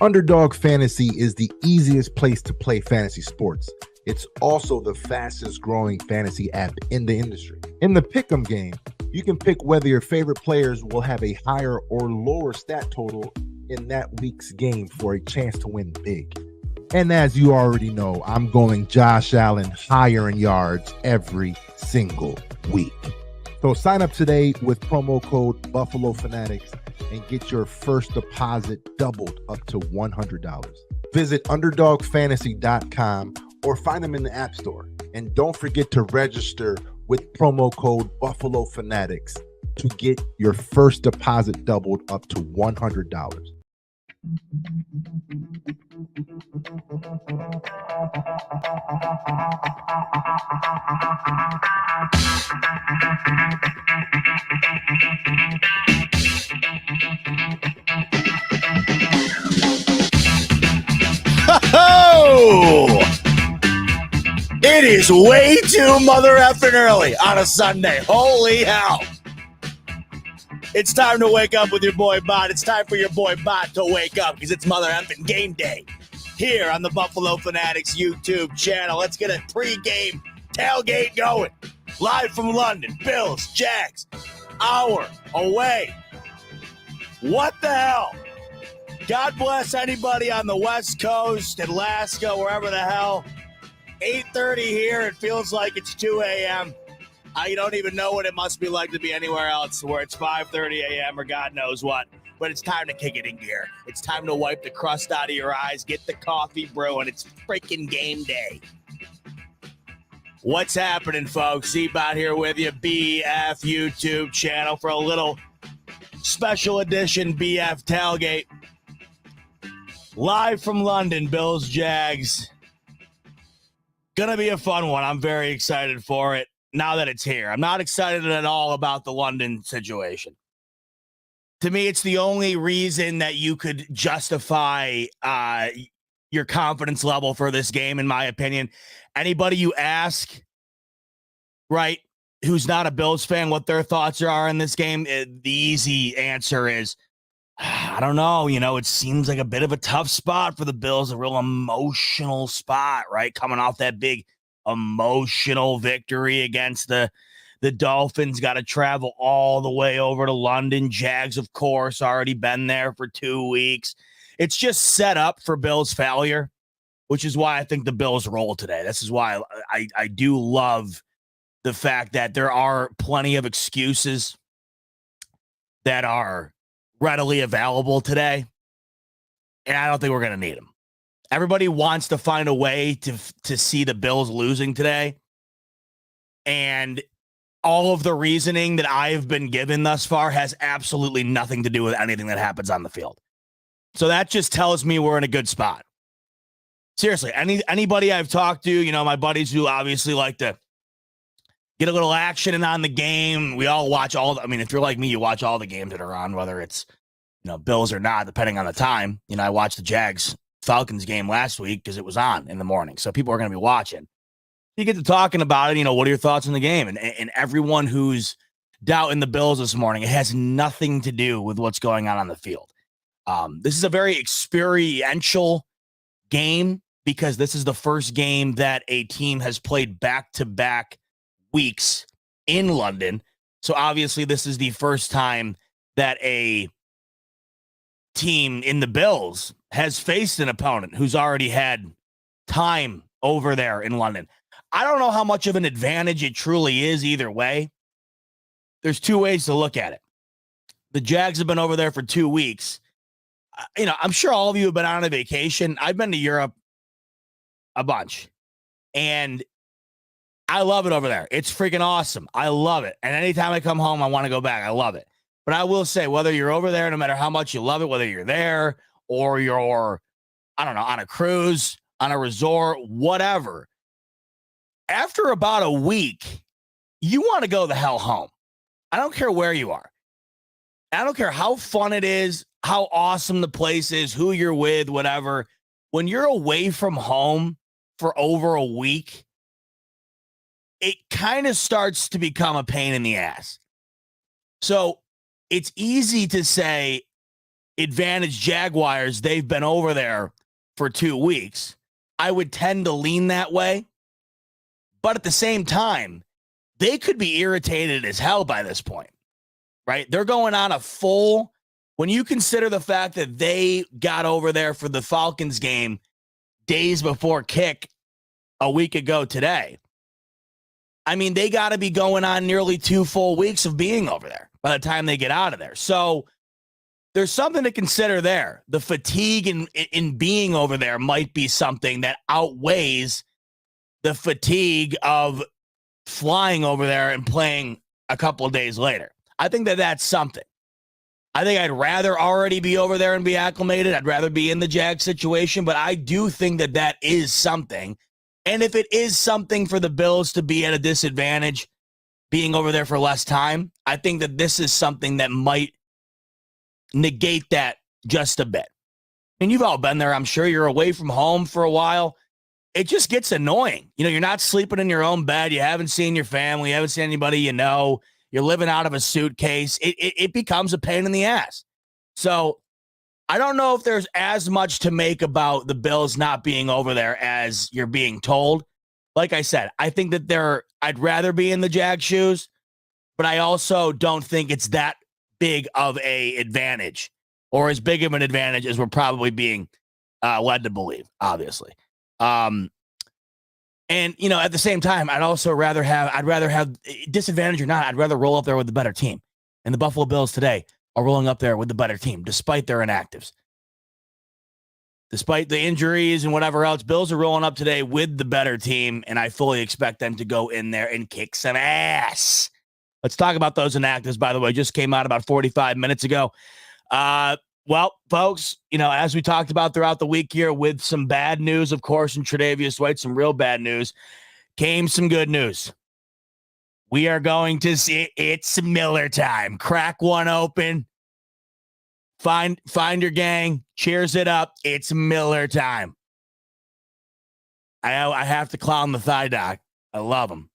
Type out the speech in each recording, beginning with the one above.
Underdog Fantasy is the easiest place to play fantasy sports. It's also the fastest growing fantasy app in the industry. In the Pick'em game, you can pick whether your favorite players will have a higher or lower stat total in that week's game for a chance to win big. And as you already know, I'm going Josh Allen higher in yards every single week. So sign up today with promo code Buffalo Fanatics and get your first deposit doubled up to $100. Visit underdogfantasy.com or find them in the App Store. And don't forget to register with promo code Buffalo Fanatics to get your first deposit doubled up to $100. Oh! It is way too mother effing early on a Sunday. Holy hell. It's time to wake up with your boy Bot. It's time for your boy Bot to wake up because it's mother effing game day here on the Buffalo Fanatics YouTube channel. Let's get a pregame tailgate going. Live from London. Bills, Jags, hour away. What the hell? God bless anybody on the West Coast, Alaska, wherever the hell. 8:30 here. It feels like it's 2 a.m. I don't even know what it must be like to be anywhere else where it's 5:30 a.m. or God knows what. But it's time to kick it in gear. It's time to wipe the crust out of your eyes, get the coffee brewing. It's freaking game day. What's happening, folks? Z-Bot here with you, BF YouTube channel for a little special edition BF Tailgate. Live from London, Bills, Jags. Gonna be a fun one. I'm very excited for it now that it's here. I'm not excited at all about the London situation. To me, it's the only reason that you could justify your confidence level for this game, in my opinion. Anybody you ask, right, who's not a Bills fan, what their thoughts are in this game, the easy answer is, I don't know. You know, it seems like a bit of a tough spot for the Bills, a real emotional spot, right? Coming off that big emotional victory against the Dolphins, got to travel all the way over to London. Jags, of course, already been there for 2 weeks. It's just set up for Bills failure, which is why I think the Bills roll today. This is why I do love the fact that there are plenty of excuses that are readily available today, and I don't think we're going to need them. Everybody wants to find a way to see the Bills losing today, and all of the reasoning that I've been given thus far has absolutely nothing to do with anything that happens on the field. So that just tells me we're in a good spot. Seriously, anybody I've talked to, you know, my buddies who obviously like to get a little action and on the game. We all watch if you're like me, you watch all the games that are on, whether it's, you know, Bills or not, depending on the time. You know, I watched the Jags Falcons game last week because it was on in the morning. So people are going to be watching. You get to talking about it. You know, what are your thoughts on the game? And everyone who's doubting the Bills this morning, it has nothing to do with what's going on the field. This is a very experiential game because this is the first game that a team has played back-to-back weeks in London. So obviously this is the first time that a team in the Bills has faced an opponent who's already had time over there in London. I don't know how much of an advantage it truly is either way. There's two ways to look at it. The Jags have been over there for 2 weeks. I'm sure all of you have been on a vacation. I've been to Europe a bunch, and I love it over there. It's freaking awesome. I love it. And anytime I come home, I want to go back. I love it. But I will say, whether you're over there, no matter how much you love it, whether you're there or you're, on a cruise, on a resort, whatever, after about a week, you want to go the hell home. I don't care where you are. I don't care how fun it is, how awesome the place is, who you're with, whatever. When you're away from home for over a week, it kind of starts to become a pain in the ass. So it's easy to say advantage Jaguars. They've been over there for 2 weeks. I would tend to lean that way. But at the same time, they could be irritated as hell by this point, right? They're going on a full, when you consider the fact that they got over there for the Falcons game days before kick a week ago today. I mean, they got to be going on nearly 2 full weeks of being over there by the time they get out of there. So there's something to consider there. The fatigue in being over there might be something that outweighs the fatigue of flying over there and playing a couple of days later. I think that that's something. I think I'd rather already be over there and be acclimated. I'd rather be in the Jag situation, but I do think that that is something. And if it is something for the Bills to be at a disadvantage, being over there for less time, I think that this is something that might negate that just a bit. And you've all been there. I'm sure you're away from home for a while. It just gets annoying. You're not sleeping in your own bed. You haven't seen your family. You haven't seen anybody you know. You're living out of a suitcase. It becomes a pain in the ass. So I don't know if there's as much to make about the Bills not being over there as you're being told. Like I said, I think that I'd rather be in the Jag shoes, but I also don't think it's that big of a advantage, or as big of an advantage as we're probably being led to believe, obviously. And at the same time, I'd rather have disadvantage or not, I'd rather roll up there with the better team. And the Buffalo Bills today are rolling up there with the better team, despite their inactives. Despite the injuries and whatever else, Bills are rolling up today with the better team, and I fully expect them to go in there and kick some ass. Let's talk about those inactives, by the way. Just came out about 45 minutes ago. Well, folks, as we talked about throughout the week here, with some bad news, of course, in Tre'Davious White, some real bad news, came some good news. We are going to see it's Miller time. Crack one open. Find your gang. Cheers it up. It's Miller time. I have to clown the thigh doc. I love him.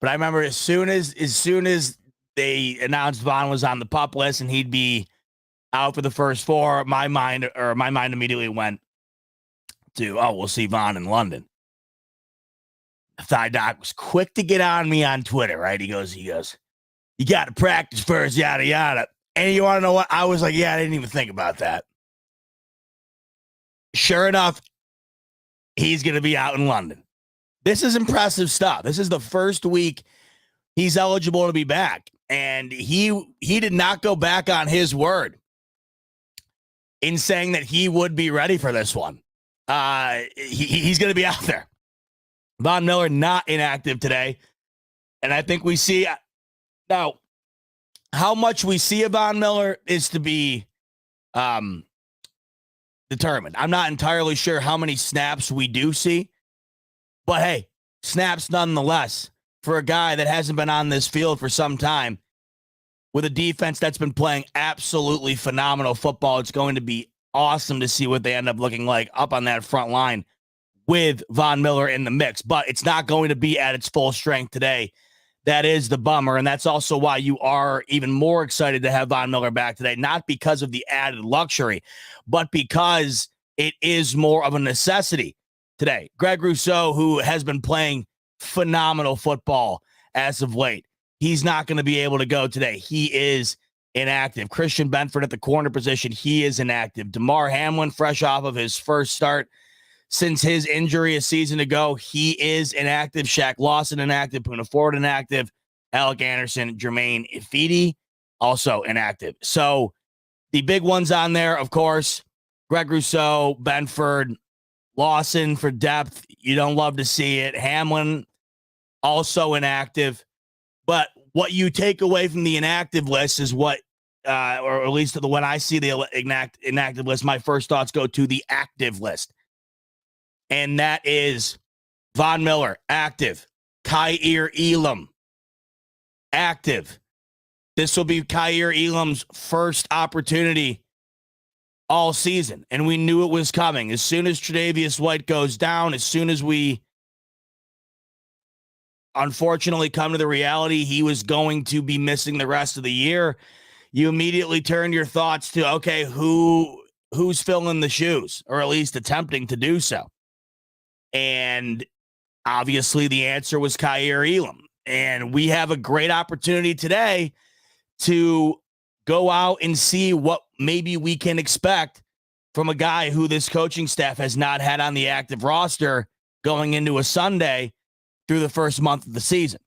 But I remember as soon as they announced Vaughn was on the PUP list and he'd be out for the first 4, my mind immediately went to, we'll see Vaughn in London. The thigh doc was quick to get on me on Twitter, right? He goes, you got to practice first, yada, yada. And you want to know what? I was like, yeah, I didn't even think about that. Sure enough, he's going to be out in London. This is impressive stuff. This is the first week he's eligible to be back. And he did not go back on his word in saying that he would be ready for this one. He's going to be out there. Von Miller not inactive today. And I think we see now how much we see of Von Miller is to be determined. I'm not entirely sure how many snaps we do see, but hey, snaps nonetheless for a guy that hasn't been on this field for some time with a defense that's been playing absolutely phenomenal football. It's going to be awesome to see what they end up looking like up on that front line with Von Miller in the mix, but it's not going to be at its full strength today. That is the bummer, and that's also why you are even more excited to have Von Miller back today, not because of the added luxury, but because it is more of a necessity today. Greg Rousseau, who has been playing phenomenal football as of late, he's not going to be able to go today. He is inactive. Christian Benford at the corner position, he is inactive. Damar Hamlin, fresh off of his first start since his injury a season ago, he is inactive. Shaq Lawson inactive. Puna Ford inactive. Alec Anderson, Jermaine Ifedi also inactive. So the big ones on there, of course, Greg Rousseau, Benford, Lawson for depth. You don't love to see it. Hamlin also inactive. But what you take away from the inactive list is what, or at least when I see the inactive list, my first thoughts go to the active list. And that is Von Miller, active. Kaiir Elam, active. This will be Kaiir Elam's first opportunity all season, and we knew it was coming. As soon as Tre'Davious White goes down, as soon as we unfortunately come to the reality he was going to be missing the rest of the year, you immediately turn your thoughts to, okay, who's filling the shoes, or at least attempting to do so. And obviously the answer was Kaiir Elam. And we have a great opportunity today to go out and see what maybe we can expect from a guy who this coaching staff has not had on the active roster going into a Sunday through the first month of the season.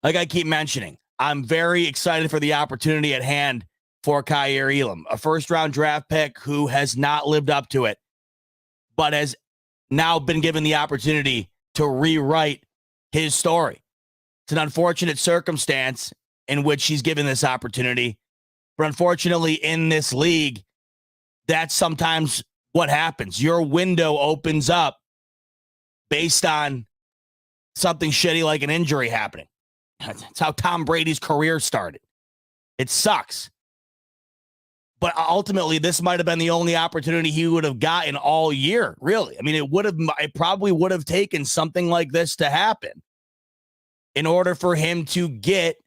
Like I keep mentioning, I'm very excited for the opportunity at hand for Kaiir Elam, a first-round draft pick who has not lived up to it, but has now been given the opportunity to rewrite his story. It's an unfortunate circumstance in which he's given this opportunity, but unfortunately in this league, that's sometimes what happens. Your window opens up based on something shitty like an injury happening. That's how Tom Brady's career started. It sucks. But ultimately, this might have been the only opportunity he would have gotten all year, really. I mean, it probably would have taken something like this to happen in order for him to get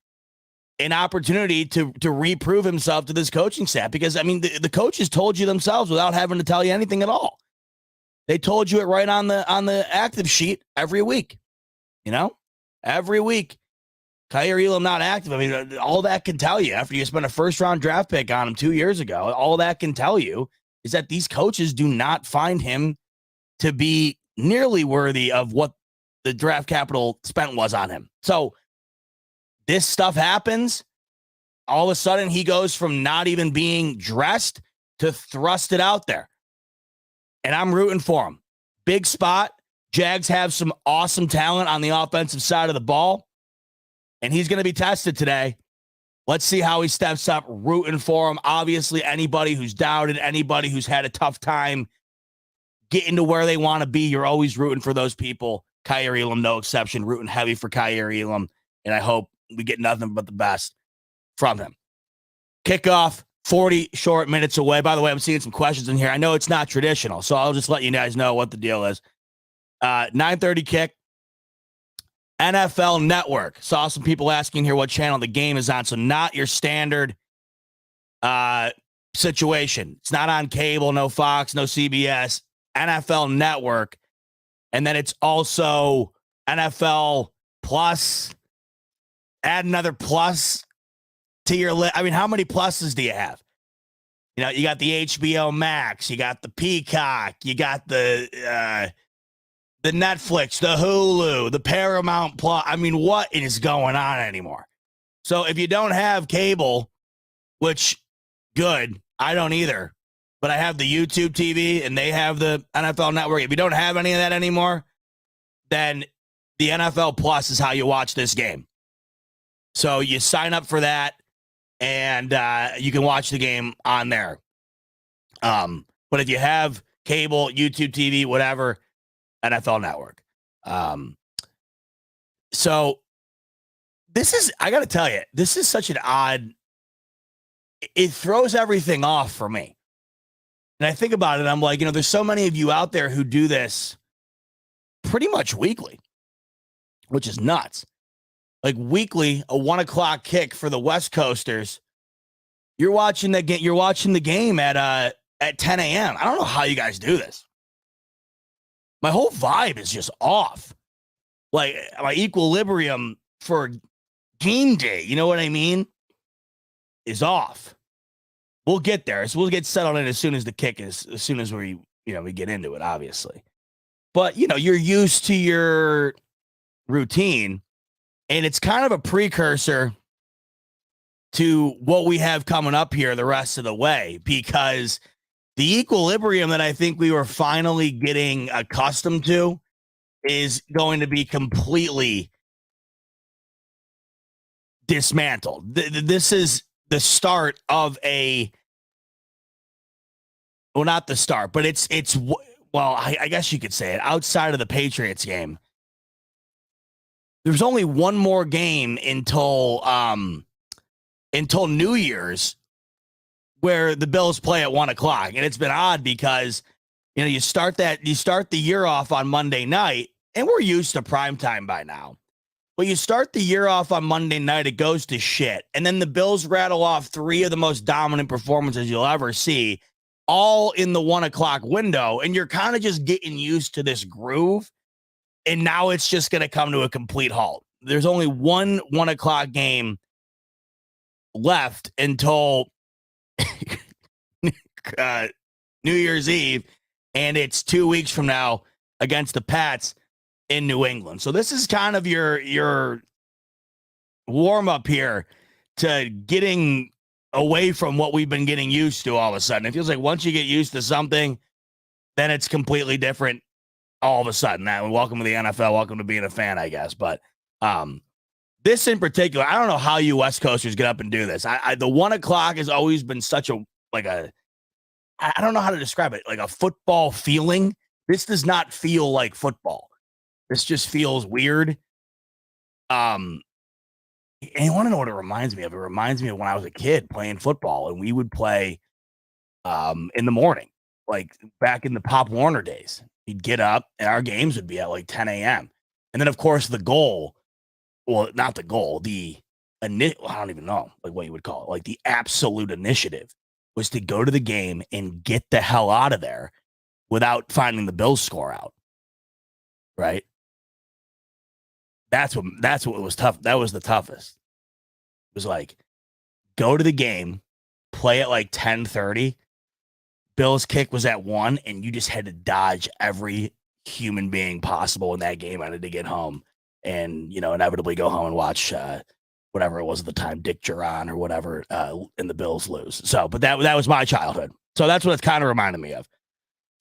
an opportunity to reprove himself to this coaching staff. Because, I mean, the coaches told you themselves without having to tell you anything at all. They told you it right on the active sheet every week. You know, every week. Kaiir Elam not active. I mean, all that can tell you after you spent a first-round draft pick on him 2 years ago, all that can tell you is that these coaches do not find him to be nearly worthy of what the draft capital spent was on him. So this stuff happens. All of a sudden, he goes from not even being dressed to thrusted out there. And I'm rooting for him. Big spot. Jags have some awesome talent on the offensive side of the ball. And he's going to be tested today. Let's see how he steps up. Rooting for him. Obviously, anybody who's doubted, anybody who's had a tough time getting to where they want to be, you're always rooting for those people. Kaiir Elam, no exception. Rooting heavy for Kaiir Elam. And I hope we get nothing but the best from him. Kickoff, 40 short minutes away. By the way, I'm seeing some questions in here. I know it's not traditional, so I'll just let you guys know what the deal is. 9:30 kick. NFL Network. Saw some people asking here what channel the game is on. So not your standard situation. It's not on cable, no Fox, no CBS. NFL Network. And then it's also NFL Plus. Add another plus to your list. I mean, how many pluses do you have? You know, you got the HBO Max, you got the Peacock, you got the Netflix, the Hulu, the Paramount Plus. I mean, what is going on anymore? So if you don't have cable, which good, I don't either, but I have the YouTube TV and they have the NFL Network. If you don't have any of that anymore, then the NFL Plus is how you watch this game. So you sign up for that and you can watch the game on there. But if you have cable, YouTube TV, whatever, NFL Network. So this is, I got to tell you, this is such an odd, it throws everything off for me. And I think about it, I'm like, you know, there's so many of you out there who do this pretty much weekly, which is nuts. Like weekly, a 1 o'clock kick for the West Coasters. You're watching the game. You're watching the game at 10 a.m. I don't know how you guys do this. my whole vibe is just off. Like my equilibrium for game day, you know what I mean, is off. We'll get there. So we'll get settled in as soon as the kick is, as soon as we get into it, obviously. But, you're used to your routine, and it's kind of a precursor to what we have coming up here the rest of the way, because the equilibrium that I think we were finally getting accustomed to is going to be completely dismantled. This is the start of not the start, but I guess you could say it, outside of the Patriots game. There's only one more game until New Year's, where the Bills play at 1:00. And it's been odd because, you start the year off on Monday night, and we're used to primetime by now. But you start the year off on Monday night, it goes to shit. And then the Bills rattle off 3 of the most dominant performances you'll ever see, all in the 1:00 window. And you're kind of just getting used to this groove. And now it's just going to come to a complete halt. There's only one 1:00 game left until New Year's Eve, and it's 2 weeks from now against the Pats in New England. So this is kind of your warm up here to getting away from what we've been getting used to all of a sudden. It feels like once you get used to something, then it's completely different all of a sudden. That welcome to the NFL, welcome to being a fan, I guess. But this in particular, I don't know how you West Coasters get up and do this. The 1:00 has always been such I don't know how to describe it, like a football feeling. This does not feel like football. This just feels weird. And you want to know what it reminds me of? It reminds me of when I was a kid playing football, and we would play in the morning, like back in the Pop Warner days. He'd get up, and our games would be at like 10 a.m. And then, of course, the goal, well, not the goal, I don't even know like what you would call it, like the absolute initiative was to go to the game and get the hell out of there without finding the Bills score out. Right? That's what was tough. That was the toughest. It was like, go to the game, play at like 10:30. Bills kick was at 1, and you just had to dodge every human being possible in that game. I had to get home and, inevitably go home and watch whatever it was at the time, Dick Duran or whatever, and the Bills lose. So, but that was my childhood. So that's what it's kind of reminded me of.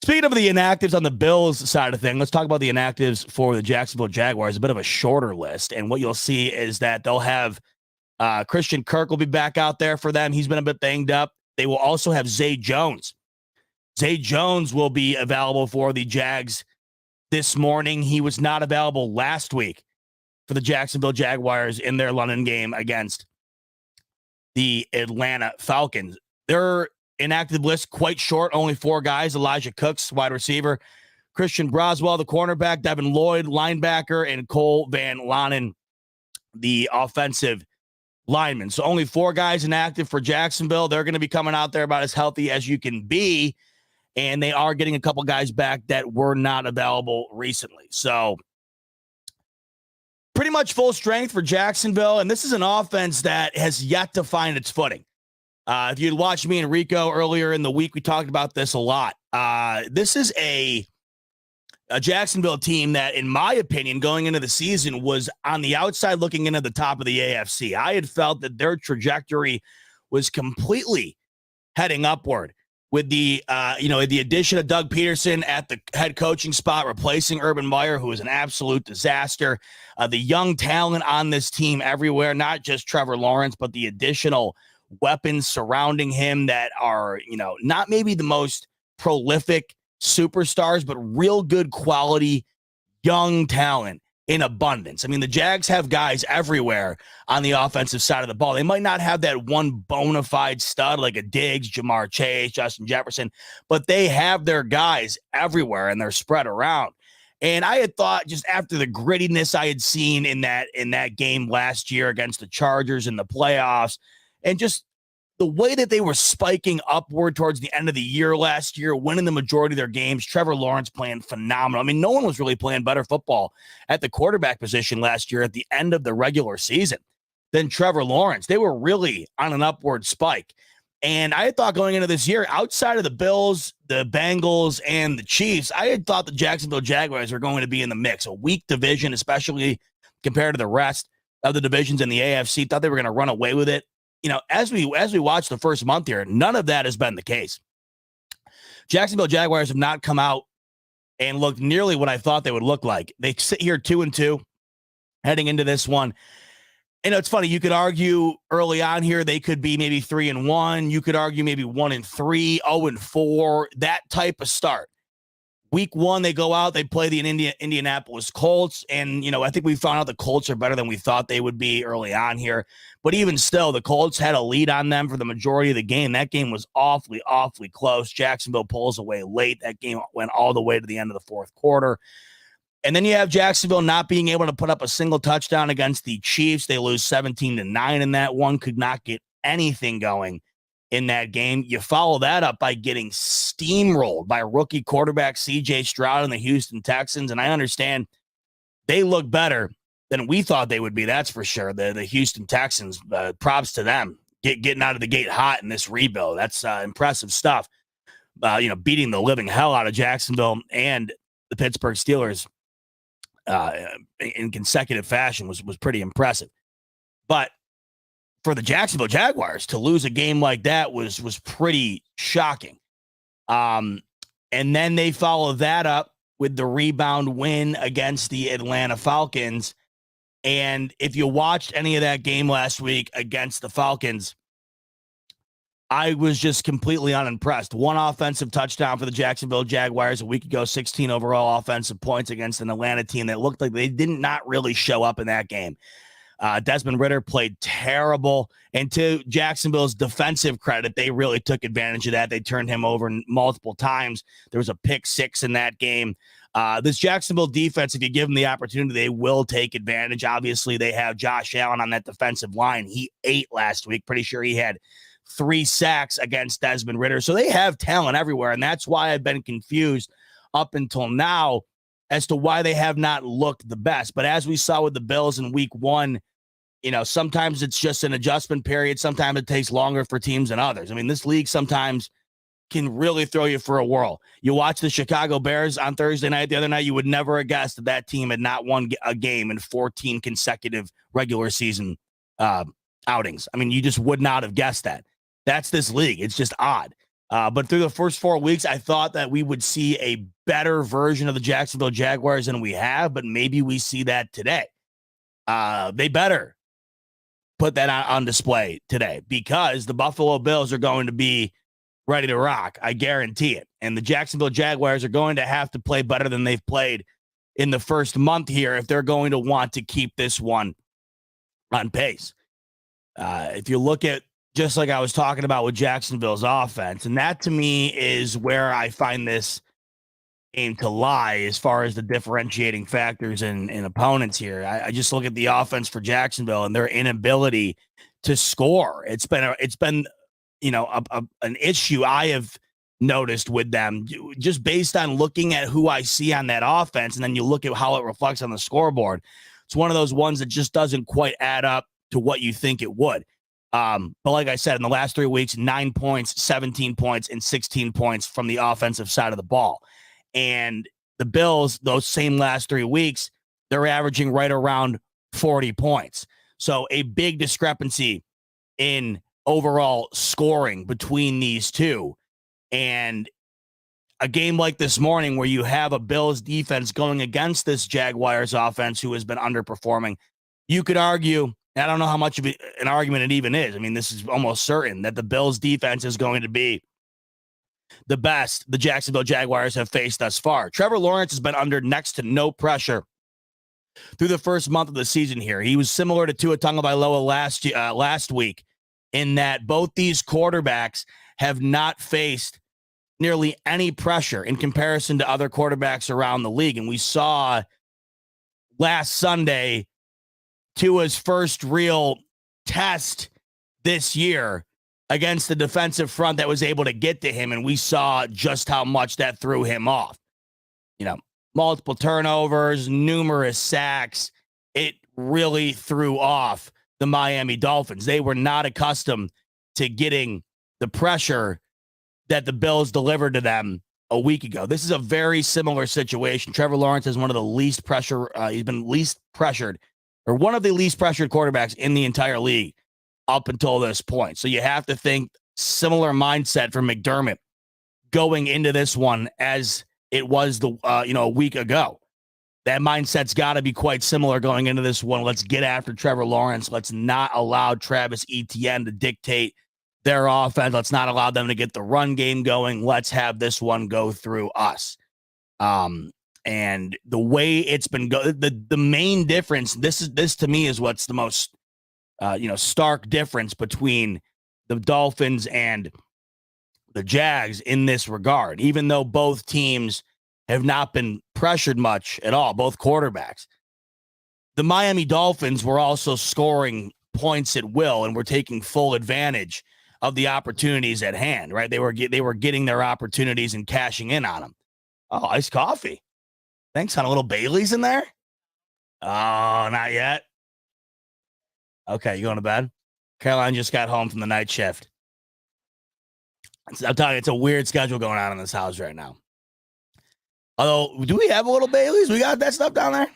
Speaking of the inactives on the Bills side of things, let's talk about the inactives for the Jacksonville Jaguars, a bit of a shorter list. And what you'll see is that they'll have Christian Kirk will be back out there for them. He's been a bit banged up. They will also have Zay Jones. Zay Jones will be available for the Jags this morning. He was not available last week for the Jacksonville Jaguars in their London game against the Atlanta Falcons. Their inactive list quite short, only 4 guys: Elijah Cooks, wide receiver; Christian Broswell, the cornerback; Devin Lloyd, linebacker; and Cole Van Lanen, the offensive lineman. So only 4 guys inactive for Jacksonville. They're going to be coming out there about as healthy as you can be, and they are getting a couple guys back that were not available recently. So pretty much full strength for Jacksonville, and this is an offense that has yet to find its footing. If you'd watched me and Rico earlier in the week, we talked about this a lot. This is a Jacksonville team that, in my opinion, going into the season was on the outside looking into the top of the AFC. I had felt that their trajectory was completely heading upward with the addition of Doug Peterson at the head coaching spot, replacing Urban Meyer, who was an absolute disaster. The young talent on this team everywhere, not just Trevor Lawrence, but the additional weapons surrounding him that are, not maybe the most prolific superstars, but real good quality young talent in abundance. I mean, the Jags have guys everywhere on the offensive side of the ball. They might not have that one bona fide stud like a Diggs, Jamar Chase, Justin Jefferson, but they have their guys everywhere and they're spread around. And I had thought, just after the grittiness I had seen in that game last year against the Chargers in the playoffs, and just the way that they were spiking upward towards the end of the year last year, winning the majority of their games, Trevor Lawrence playing phenomenal. I mean, no one was really playing better football at the quarterback position last year at the end of the regular season than Trevor Lawrence. They were really on an upward spike. And I had thought going into this year, outside of the Bills, the Bengals, and the Chiefs, I had thought the Jacksonville Jaguars were going to be in the mix. A weak division, especially compared to the rest of the divisions in the AFC. Thought they were going to run away with it. You know, as we watch the first month here, none of that has been the case. Jacksonville Jaguars have not come out and looked nearly what I thought they would look like. They sit here 2-2 heading into this one. You know, it's funny. You could argue early on here they could be maybe 3-1. You could argue maybe 1-3, 0-4, that type of start. Week one, they go out, they play the Indianapolis Colts. And, you know, I think we found out the Colts are better than we thought they would be early on here. But even still, the Colts had a lead on them for the majority of the game. That game was awfully, awfully close. Jacksonville pulls away late. That game went all the way to the end of the fourth quarter. And then you have Jacksonville not being able to put up a single touchdown against the Chiefs. They lose 17-9 in that one, could not get anything going in that game. You follow that up by getting steamrolled by rookie quarterback C.J. Stroud and the Houston Texans. And I understand they look better than we thought they would be. That's for sure. The Houston Texans, props to them, getting out of the gate hot in this rebuild. That's impressive stuff. Beating the living hell out of Jacksonville and the Pittsburgh Steelers in consecutive fashion was pretty impressive. But for the Jacksonville Jaguars to lose a game like that was pretty shocking. And then they follow that up with the rebound win against the Atlanta Falcons. And if you watched any of that game last week against the Falcons, I was just completely unimpressed. One offensive touchdown for the Jacksonville Jaguars a week ago, 16 overall offensive points against an Atlanta team that looked like they did not really show up in that game. Desmond Ridder played terrible. And to Jacksonville's defensive credit, they really took advantage of that. They turned him over multiple times. There was a pick six in that game. This Jacksonville defense, if you give them the opportunity, they will take advantage. Obviously, they have Josh Allen on that defensive line. He ate last week. Pretty sure he had 3 sacks against Desmond Ridder. So they have talent everywhere. And that's why I've been confused up until now as to why they have not looked the best. But as we saw with the Bills in week one, you know, sometimes it's just an adjustment period. Sometimes it takes longer for teams than others. I mean, this league sometimes can really throw you for a whirl. You watch the Chicago Bears on Thursday night. The other night, you would never have guessed that that team had not won a game in 14 consecutive regular season outings. I mean, you just would not have guessed that. That's this league. It's just odd. But through the first 4 weeks, I thought that we would see a better version of the Jacksonville Jaguars than we have, but maybe we see that today. They better put that on display today because the Buffalo Bills are going to be ready to rock. I guarantee it. And the Jacksonville Jaguars are going to have to play better than they've played in the first month here if they're going to want to keep this one on pace. If you look at, just like I was talking about with Jacksonville's offense, and that to me is where I find this game to lie as far as the differentiating factors in opponents here. I just look at the offense for Jacksonville and their inability to score. It's been an issue I have noticed with them just based on looking at who I see on that offense. And then you look at how it reflects on the scoreboard. It's one of those ones that just doesn't quite add up to what you think it would. But like I said, in the last 3 weeks, 9 points, 17 points, and 16 points from the offensive side of the ball. And the Bills, those same last 3 weeks, they're averaging right around 40 points. So a big discrepancy in overall scoring between these two. And a game like this morning where you have a Bills defense going against this Jaguars offense who has been underperforming, you could argue, I don't know how much of an argument it even is. I mean, this is almost certain that the Bills defense is going to be the best the Jacksonville Jaguars have faced thus far. Trevor Lawrence has been under next to no pressure through the first month of the season here. He was similar to Tua Tagovailoa last week in that both these quarterbacks have not faced nearly any pressure in comparison to other quarterbacks around the league. And we saw last Sunday Tua's first real test this year against the defensive front that was able to get to him, and we saw just how much that threw him off. Multiple turnovers, numerous sacks. It really threw off the Miami Dolphins. They were not accustomed to getting the pressure that the Bills delivered to them a week ago. This is a very similar situation. Trevor Lawrence is one of the least pressure. He's been least pressured, or one of the least pressured quarterbacks in the entire league up until this point. So you have to think similar mindset for McDermott going into this one as it was a week ago. That mindset's got to be quite similar going into this one. Let's get after Trevor Lawrence. Let's not allow Travis Etienne to dictate their offense. Let's not allow them to get the run game going. Let's have this one go through us. And the way it's been the main difference, this to me is what's the most stark difference between the Dolphins and the Jags in this regard. Even though both teams have not been pressured much at all, both quarterbacks, the Miami Dolphins were also scoring points at will and were taking full advantage of the opportunities at hand, right? They were getting their opportunities and cashing in on them. Oh, iced coffee. Thanks, hon. A little Bailey's in there? Oh, not yet. Okay, you going to bed? Caroline just got home from the night shift. I'm telling you, it's a weird schedule going on in this house right now. Although, do we have a little Bailey's? We got that stuff down there?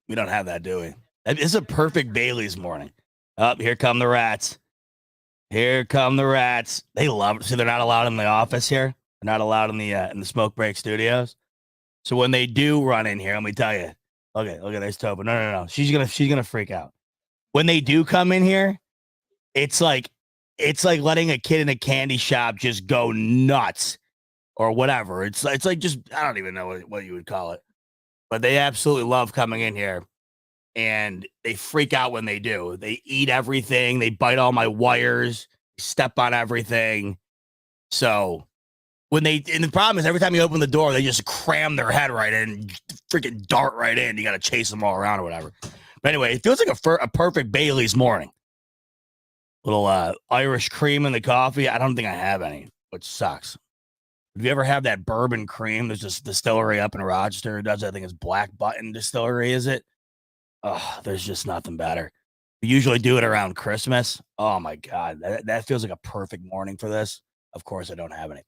We don't have that, do we? It's a perfect Bailey's morning. Oh, here come the rats. Here come the rats. They love it. See, they're not allowed in the office here. They're not allowed in the smoke break studios. So when they do run in here, let me tell you. Okay, look at this Toba. No. She's gonna freak out. When they do come in here, it's like letting a kid in a candy shop just go nuts or whatever. It's like just, I don't even know what you would call it. But they absolutely love coming in here. And they freak out when they do. They eat everything. They bite all my wires, step on everything. So and the problem is every time you open the door, they just cram their head right in, freaking dart right in. You got to chase them all around or whatever. But anyway, it feels like a perfect Bailey's morning. Little Irish cream in the coffee. I don't think I have any, which sucks. Have you ever had that bourbon cream? There's this distillery up in Rochester. It does, I think it's Black Button Distillery, is it? Oh, there's just nothing better. We usually do it around Christmas. Oh my God. That feels like a perfect morning for this. Of course, I don't have any.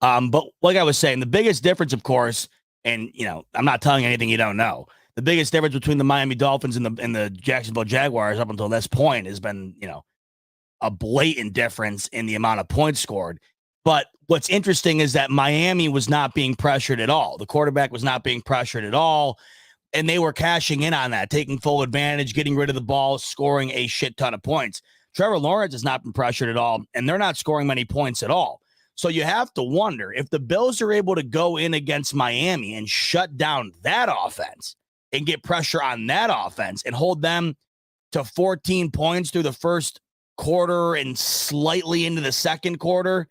But like I was saying, the biggest difference, of course, and I'm not telling you anything you don't know. The biggest difference between the Miami Dolphins and the Jacksonville Jaguars up until this point has been, a blatant difference in the amount of points scored. But what's interesting is that Miami was not being pressured at all. The quarterback was not being pressured at all. And they were cashing in on that, taking full advantage, getting rid of the ball, scoring a shit ton of points. Trevor Lawrence has not been pressured at all, and they're not scoring many points at all. So you have to wonder if the Bills are able to go in against Miami and shut down that offense and get pressure on that offense and hold them to 14 points through the first quarter and slightly into the second quarter.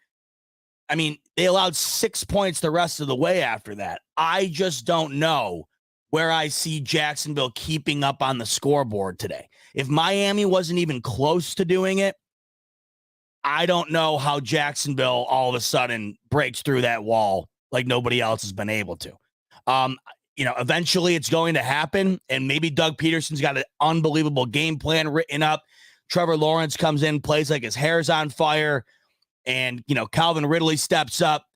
I mean, they allowed 6 points the rest of the way after that. I just don't know where I see Jacksonville keeping up on the scoreboard today. If Miami wasn't even close to doing it, I don't know how Jacksonville all of a sudden breaks through that wall like nobody else has been able to. Eventually it's going to happen, and maybe Doug Peterson's got an unbelievable game plan written up. Trevor Lawrence comes in, plays like his hair's on fire, and, Calvin Ridley steps up.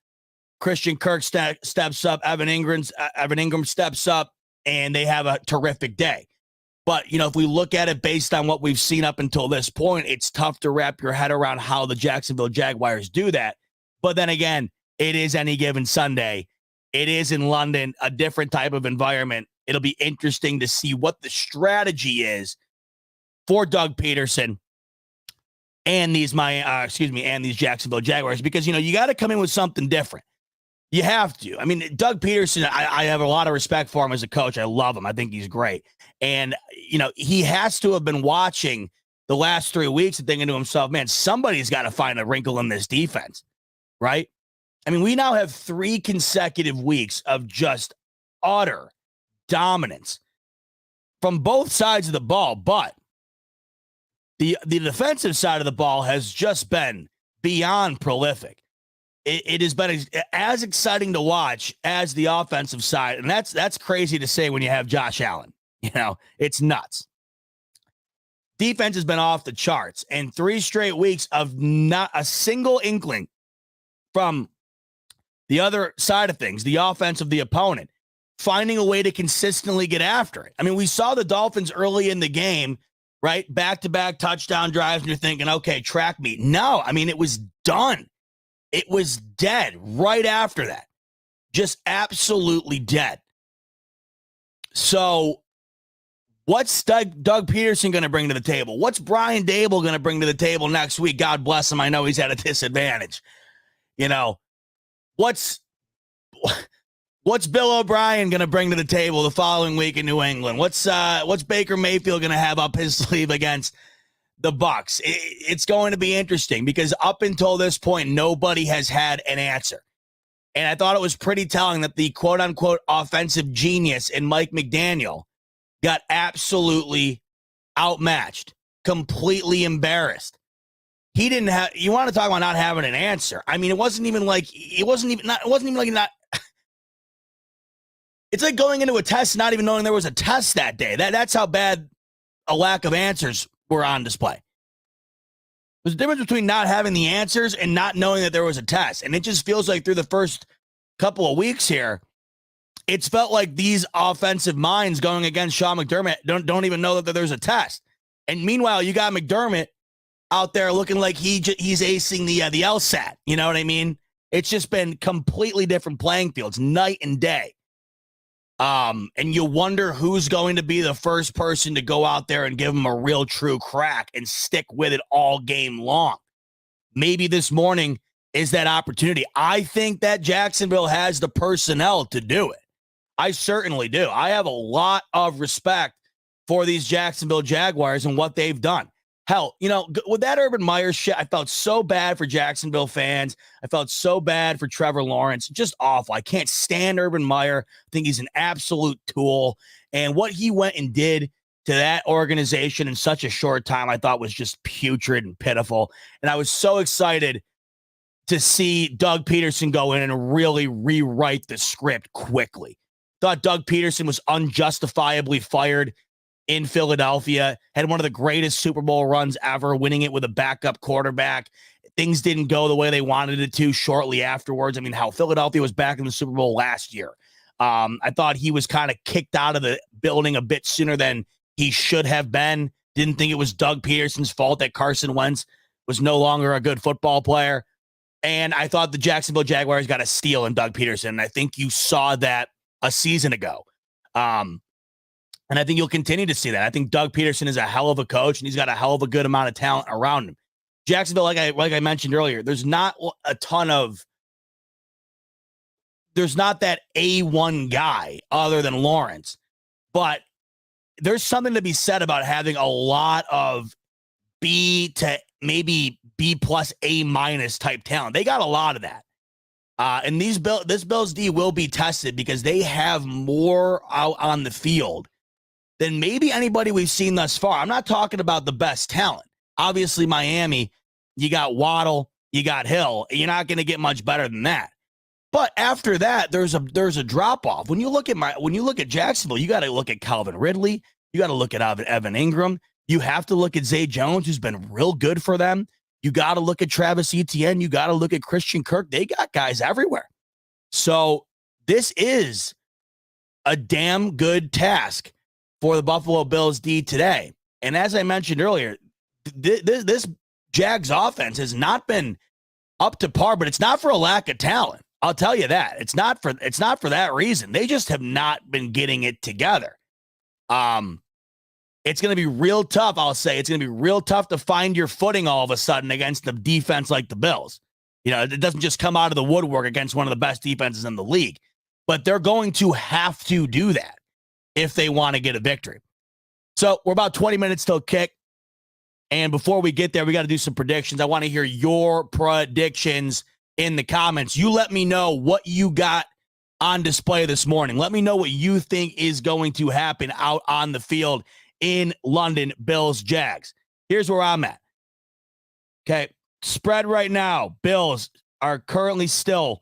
Christian Kirk steps up. Evan Ingram steps up. And they have a terrific day. But, if we look at it based on what we've seen up until this point, it's tough to wrap your head around how the Jacksonville Jaguars do that. But then again, it is any given Sunday. It is in London, a different type of environment. It'll be interesting to see what the strategy is for Doug Peterson and these Jacksonville Jaguars, because, you got to come in with something different. You have to. I mean, Doug Peterson, I have a lot of respect for him as a coach. I love him. I think he's great. And, he has to have been watching the last 3 weeks and thinking to himself, man, somebody's got to find a wrinkle in this defense, right? I mean, we now have 3 consecutive weeks of just utter dominance from both sides of the ball. But the defensive side of the ball has just been beyond prolific. It has been as exciting to watch as the offensive side. And that's crazy to say when you have Josh Allen. It's nuts. Defense has been off the charts, and 3 straight weeks of not a single inkling from the other side of things, the offense of the opponent, finding a way to consistently get after it. I mean, we saw the Dolphins early in the game, right? Back-to-back touchdown drives, and you're thinking, okay, track meet. No, I mean, it was done. It was dead right after that. Just absolutely dead. So what's Doug Peterson going to bring to the table? What's Brian Dable going to bring to the table next week? God bless him. I know he's at a disadvantage. What's Bill O'Brien going to bring to the table the following week in New England? What's Baker Mayfield going to have up his sleeve against the Bucs? It's going to be interesting because up until this point, nobody has had an answer. And I thought it was pretty telling that the quote-unquote offensive genius in Mike McDaniel got absolutely outmatched, completely embarrassed. He didn't have, you want to talk about not having an answer. I mean, it's like going into a test, not even knowing there was a test that day. That's how bad a lack of answers were on display. There's a difference between not having the answers and not knowing that there was a test. And it just feels like through the first couple of weeks here, it's felt like these offensive minds going against Sean McDermott don't even know that there's a test. And meanwhile, you got McDermott out there looking like he's acing the LSAT. You know what I mean? It's just been completely different playing fields, night and day. And you wonder who's going to be the first person to go out there and give him a real true crack and stick with it all game long. Maybe this morning is that opportunity. I think that Jacksonville has the personnel to do it. I certainly do. I have a lot of respect for these Jacksonville Jaguars and what they've done. Hell, with that Urban Meyer shit, I felt so bad for Jacksonville fans. I felt so bad for Trevor Lawrence. Just awful. I can't stand Urban Meyer. I think he's an absolute tool. And what he went and did to that organization in such a short time, I thought was just putrid and pitiful. And I was so excited to see Doug Peterson go in and really rewrite the script quickly. Thought Doug Peterson was unjustifiably fired in Philadelphia, had one of the greatest Super Bowl runs ever, winning it with a backup quarterback. Things didn't go the way they wanted it to shortly afterwards. I mean, how Philadelphia was back in the Super Bowl last year. I thought he was kind of kicked out of the building a bit sooner than he should have been. Didn't think it was Doug Peterson's fault that Carson Wentz was no longer a good football player. And I thought the Jacksonville Jaguars got a steal in Doug Peterson. And I think you saw that a season ago. And I think you'll continue to see that. I think Doug Peterson is a hell of a coach, and he's got a hell of a good amount of talent around him. Jacksonville, like I mentioned earlier, there's not that A1 guy other than Lawrence, but there's something to be said about having a lot of B to maybe B plus A minus type talent. They got a lot of that. And this Bills D will be tested because they have more out on the field than maybe anybody we've seen thus far. I'm not talking about the best talent. Obviously, Miami, you got Waddle, you got Hill. You're not going to get much better than that. But after that, there's a drop off. When you look at Jacksonville, you got to look at Calvin Ridley. You got to look at Evan Ingram. You have to look at Zay Jones, who's been real good for them. You got to look at Travis Etienne. You got to look at Christian Kirk. They got guys everywhere. So this is a damn good task for the Buffalo Bills D today. And as I mentioned earlier, this Jags offense has not been up to par, but it's not for a lack of talent. I'll tell you that. It's not for that reason. They just have not been getting it together. It's going to be real tough, I'll say. It's going to be real tough to find your footing all of a sudden against a defense like the Bills. It doesn't just come out of the woodwork against one of the best defenses in the league. But they're going to have to do that if they want to get a victory. So we're about 20 minutes till kick. And before we get there, we got to do some predictions. I want to hear your predictions in the comments. You let me know what you got on display this morning. Let me know what you think is going to happen out on the field in London, Bills, Jags. Here's where I'm at. Okay, Spread right now, Bills are currently still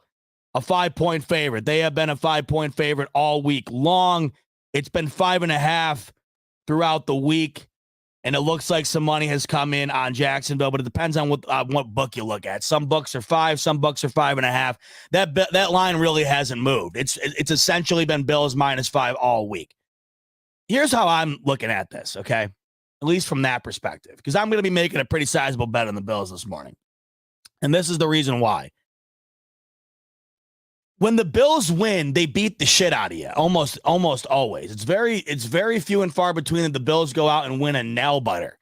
a 5-point favorite. They have been a 5-point favorite all week long. It's been 5.5 throughout the week, and it looks like some money has come in on Jacksonville, but it depends on what book you look at. Some books are 5, some books are 5.5. That line really hasn't moved. It's essentially been Bills -5 all week. Here's how I'm looking at this, okay? At least from that perspective, because I'm going to be making a pretty sizable bet on the Bills this morning. And this is the reason why. When the Bills win, they beat the shit out of you, almost always. It's very few and far between that the Bills go out and win a nail biter.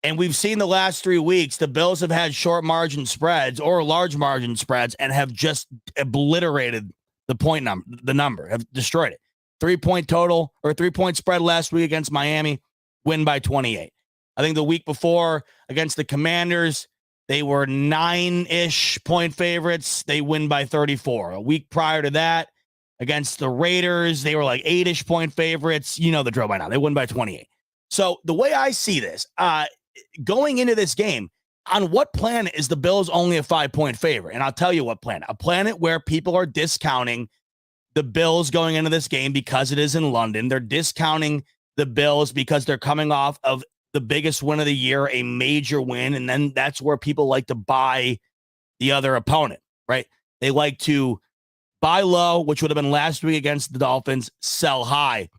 And we've seen the last 3 weeks, the Bills have had short margin spreads or large margin spreads and have just obliterated the number, have destroyed it. 3-point total or 3-point spread last week against Miami, win by 28. I think the week before against the Commanders, they were 9-ish point favorites. They win by 34. A week prior to that, against the Raiders, they were like 8-ish point favorites. You know the drill by now. They win by 28. So the way I see this, going into this game, on what planet is the Bills only a 5-point favorite? And I'll tell you what planet. A planet where people are discounting the Bills going into this game because it is in London. They're discounting the Bills because they're coming off of the biggest win of the year, a major win, and then that's where people like to buy the other opponent, right? They like to buy low, which would have been last week against the Dolphins, sell high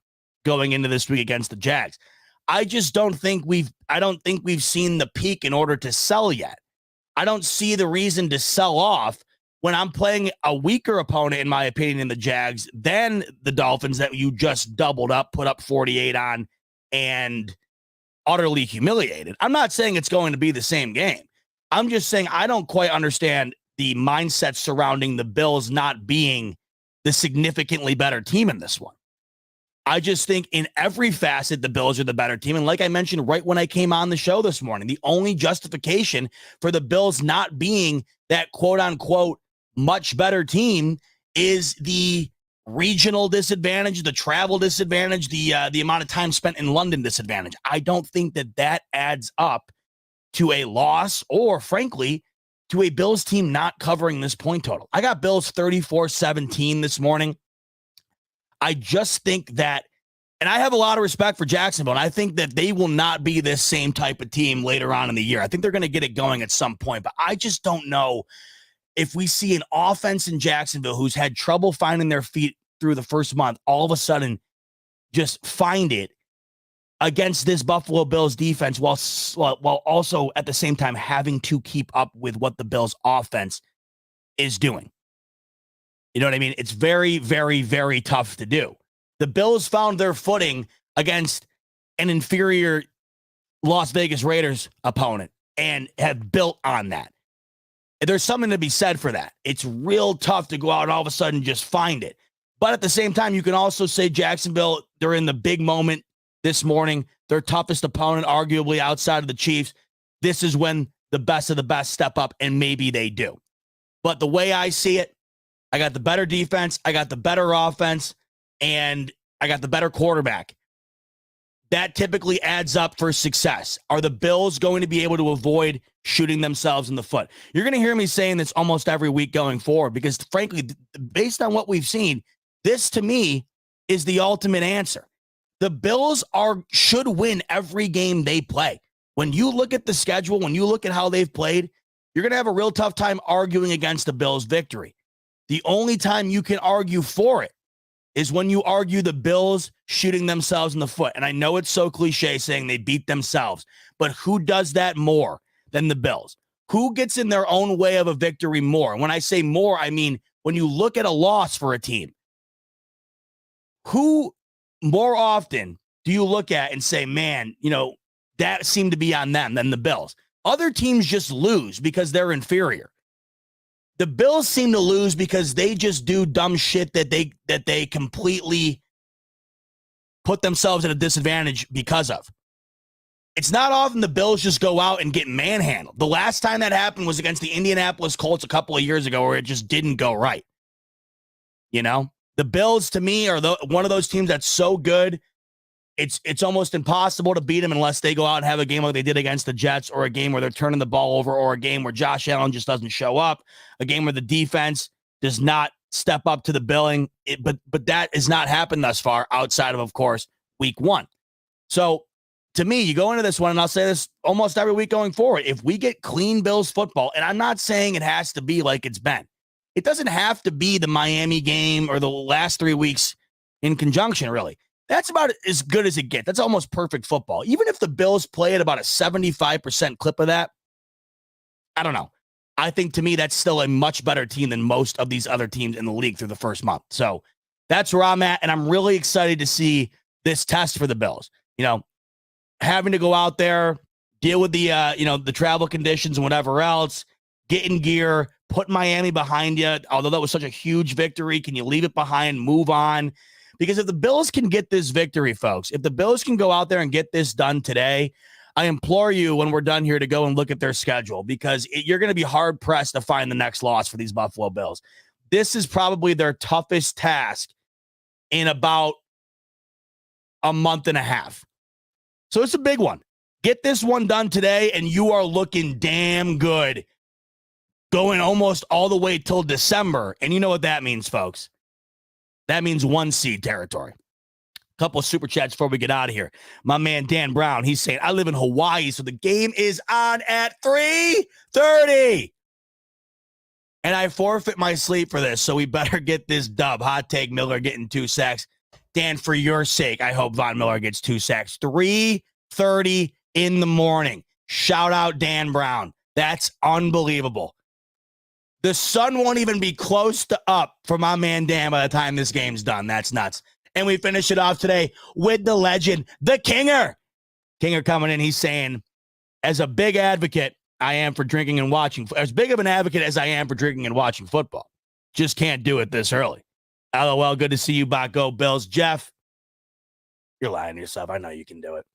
going into this week against the Jags. I don't think we've seen the peak in order to sell yet. I don't see the reason to sell off when I'm playing a weaker opponent, in my opinion, in the Jags than the Dolphins that you just doubled up, put up 48 on, and utterly humiliated. I'm not saying it's going to be the same game. I'm just saying I don't quite understand the mindset surrounding the Bills not being the significantly better team in this one. I just think in every facet, the Bills are the better team. And like I mentioned right when I came on the show this morning, the only justification for the Bills not being that quote unquote much better team is the regional disadvantage, the travel disadvantage, the amount of time spent in London disadvantage. I don't think that adds up to a loss or, frankly, to a Bills team not covering this point total. I got Bills 34-17 this morning. I just think that, and I have a lot of respect for Jacksonville, and I think that they will not be this same type of team later on in the year. I think they're going to get it going at some point, but I just don't know if we see an offense in Jacksonville who's had trouble finding their feet through the first month, all of a sudden just find it against this Buffalo Bills defense while also at the same time having to keep up with what the Bills offense is doing. You know what I mean? It's very, very, very tough to do. The Bills found their footing against an inferior Las Vegas Raiders opponent and have built on that. There's something to be said for that. It's real tough to go out and all of a sudden just find it. But at the same time, you can also say Jacksonville, they're in the big moment this morning. Their toughest opponent, arguably outside of the Chiefs. This is when the best of the best step up, and maybe they do. But the way I see it, I got the better defense, I got the better offense, and I got the better quarterback. That typically adds up for success. Are the Bills going to be able to avoid shooting themselves in the foot? You're going to hear me saying this almost every week going forward because, frankly, based on what we've seen, this to me is the ultimate answer. The Bills should win every game they play. When you look at the schedule, when you look at how they've played, you're going to have a real tough time arguing against the Bills' victory. The only time you can argue for it is when you argue the Bills shooting themselves in the foot. And I know it's so cliche saying they beat themselves, but who does that more than the Bills? Who gets in their own way of a victory more? When I say more, I mean when you look at a loss for a team, who more often do you look at and say, man, that seemed to be on them than the Bills? Other teams just lose because they're inferior. The Bills seem to lose because they just do dumb shit that they completely put themselves at a disadvantage because of. It's not often the Bills just go out and get manhandled. The last time that happened was against the Indianapolis Colts a couple of years ago where it just didn't go right. The Bills, to me, are one of those teams that's so good It's almost impossible to beat them unless they go out and have a game like they did against the Jets, or a game where they're turning the ball over, or a game where Josh Allen just doesn't show up, a game where the defense does not step up to the billing. But that has not happened thus far, outside of course, week 1. So to me, you go into this one, and I'll say this almost every week going forward, if we get clean Bills football, and I'm not saying it has to be like it's been. It doesn't have to be the Miami game or the last 3 weeks in conjunction, really. That's about as good as it gets. That's almost perfect football. Even if the Bills play at about a 75% clip of that, I don't know. I think, to me, that's still a much better team than most of these other teams in the league through the first month. So that's where I'm at, and I'm really excited to see this test for the Bills. Having to go out there, deal with the the travel conditions and whatever else, get in gear, put Miami behind you. Although that was such a huge victory, can you leave it behind, move on? Because if the Bills can get this victory, folks, if the Bills can go out there and get this done today, I implore you, when we're done here, to go and look at their schedule, because you're going to be hard-pressed to find the next loss for these Buffalo Bills. This is probably their toughest task in about a month and a half. So it's a big one. Get this one done today, and you are looking damn good going almost all the way till December. And you know what that means, folks. That means 1 seed territory. A couple of super chats before we get out of here. My man Dan Brown, he's saying, I live in Hawaii, so the game is on at 3:30. And I forfeit my sleep for this, so we better get this dub. Hot take, Miller getting 2 sacks. Dan, for your sake, I hope Von Miller gets 2 sacks. 3:30 in the morning. Shout out Dan Brown. That's unbelievable. The sun won't even be close to up for my man Dan by the time this game's done. That's nuts. And we finish it off today with the legend, the Kinger. Kinger coming in, he's saying, as a big advocate I am for drinking and watching, as big of an advocate as I am for drinking and watching football, just can't do it this early. LOL, good to see you, Go Bills. Jeff, you're lying to yourself. I know you can do it.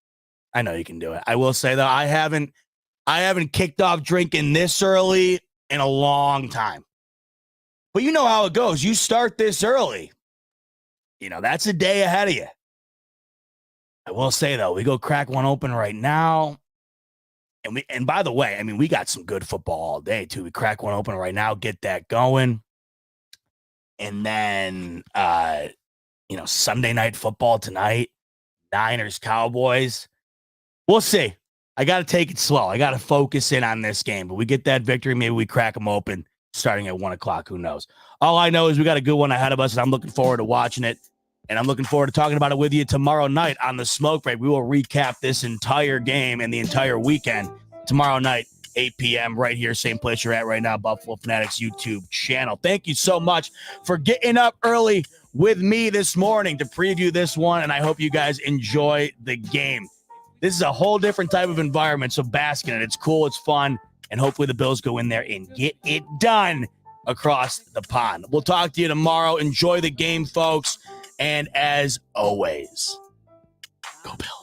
I will say, though, I haven't kicked off drinking this early in a long time. But you know how it goes. You start this early, that's a day ahead of you. I will say, though, we go crack one open right now. And by the way, we got some good football all day, too. We crack one open right now, get that going. And then, Sunday night football tonight, Niners, Cowboys. We'll see. I got to take it slow. I got to focus in on this game. But we get that victory, maybe we crack them open starting at 1 o'clock. Who knows? All I know is we got a good one ahead of us, and I'm looking forward to watching it. And I'm looking forward to talking about it with you tomorrow night on the Smoke Break. We will recap this entire game and the entire weekend tomorrow night, 8 p.m. right here, same place you're at right now, Buffalo Fanatics YouTube channel. Thank you so much for getting up early with me this morning to preview this one, and I hope you guys enjoy the game. This is a whole different type of environment, so bask in it. It's cool, it's fun, and hopefully the Bills go in there and get it done across the pond. We'll talk to you tomorrow. Enjoy the game, folks, and as always, go Bills.